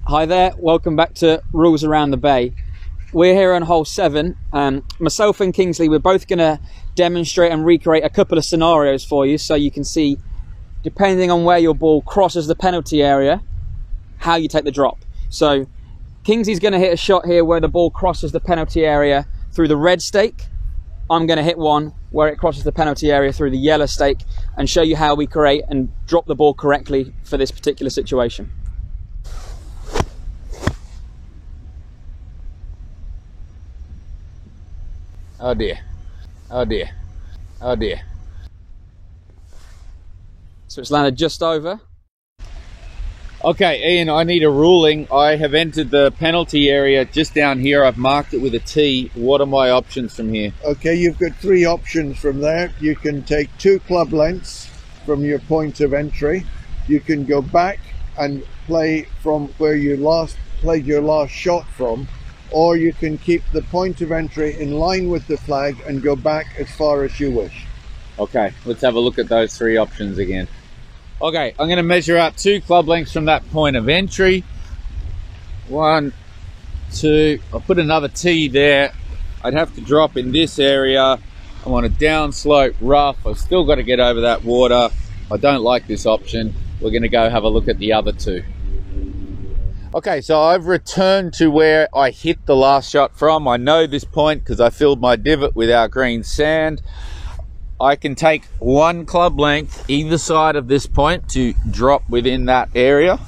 Hi there, welcome back to Rules Around the Bay. We're here on hole 7. Myself and Kingsley, we're both going to demonstrate and recreate a couple of scenarios for you so you can see, depending on where your ball crosses the penalty area, how you take the drop. So Kingsley's going to hit a shot here where the ball crosses the penalty area through the red stake. I'm going to hit one where it crosses the penalty area through the yellow stake and show you how we create and drop the ball correctly for this particular situation. Oh dear, oh dear, oh dear. So it's landed just over. Okay, Ian, I need a ruling. I have entered the penalty area just down here. I've marked it with a T. What are my options from here? Okay, you've got 3 options from there. You can take 2 club lengths from your point of entry. You can go back and play from where you last played your last shot from, or you can keep the point of entry in line with the flag and go back as far as you wish. Okay, let's have a look at those 3 options again. Okay, I'm going to measure out 2 club lengths from that point of entry. 1, 2, I'll put another T there. I'd have to drop in this area. I want a downslope rough. I've still got to get over that water. I don't like this option. We're going to go have a look at the other 2. Okay, so I've returned to where I hit the last shot from. I know this point because I filled my divot with our green sand. I can take 1 club length either side of this point to drop within that area.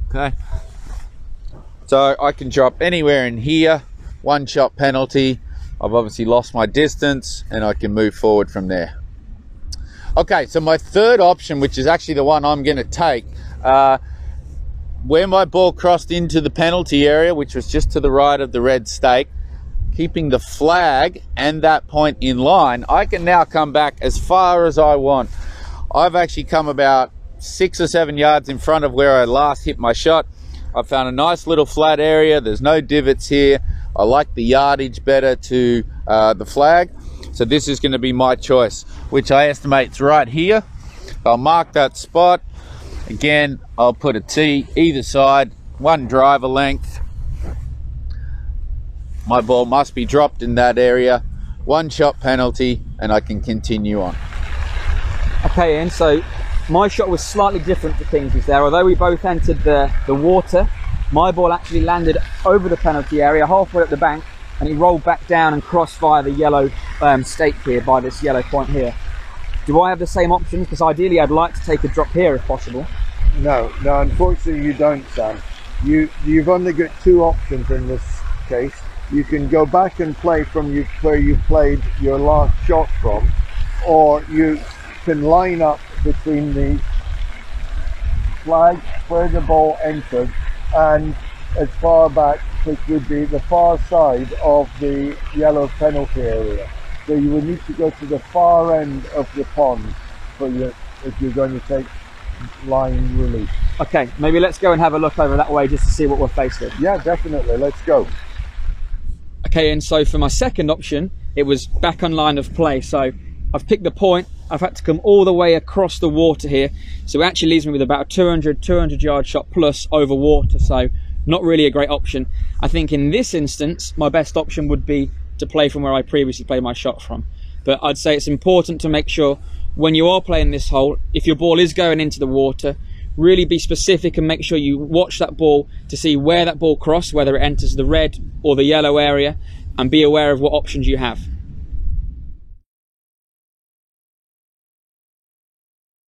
Okay, so I can drop anywhere in here. 1 shot penalty. I've obviously lost my distance and I can move forward from there. Okay, so my third option, which is actually the one I'm going to take, where my ball crossed into the penalty area, which was just to the right of the red stake, keeping the flag and that point in line, I can now come back as far as I want. I've actually come about 6 or 7 yards in front of where I last hit my shot. I've found a nice little flat area. There's no divots here. I like the yardage better to the flag. So this is going to be my choice, which I estimate is right here. I'll mark that spot. Again, I'll put a T either side, 1 driver length. My ball must be dropped in that area, 1 shot penalty, and I can continue on. Okay, Ian, so my shot was slightly different to Kingsley's there. Although we both entered the water, my ball actually landed over the penalty area, halfway up the bank, and it rolled back down and crossed via the yellow stake here, by this yellow point here. Do I have the same options? Because ideally I'd like to take a drop here if possible. No, unfortunately you don't, Sam. You've only got 2 options in this case. You can go back and play from where you played your last shot from, or you can line up between the flag where the ball entered and as far back, which would be the far side of the yellow penalty area. So you would need to go to the far end of the pond if you're going to take line release. Okay, maybe let's go and have a look over that way just to see what we're faced with. Yeah, definitely, let's go. Okay, and so for my second option, it was back on line of play. So I've picked the point, I've had to come all the way across the water here. So it actually leaves me with about a 200 yard shot plus over water. So not really a great option. I think in this instance, my best option would be to play from where I previously played my shot from. But I'd say it's important to make sure when you are playing this hole, if your ball is going into the water, really be specific and make sure you watch that ball to see where that ball crossed, whether it enters the red or the yellow area, and be aware of what options you have.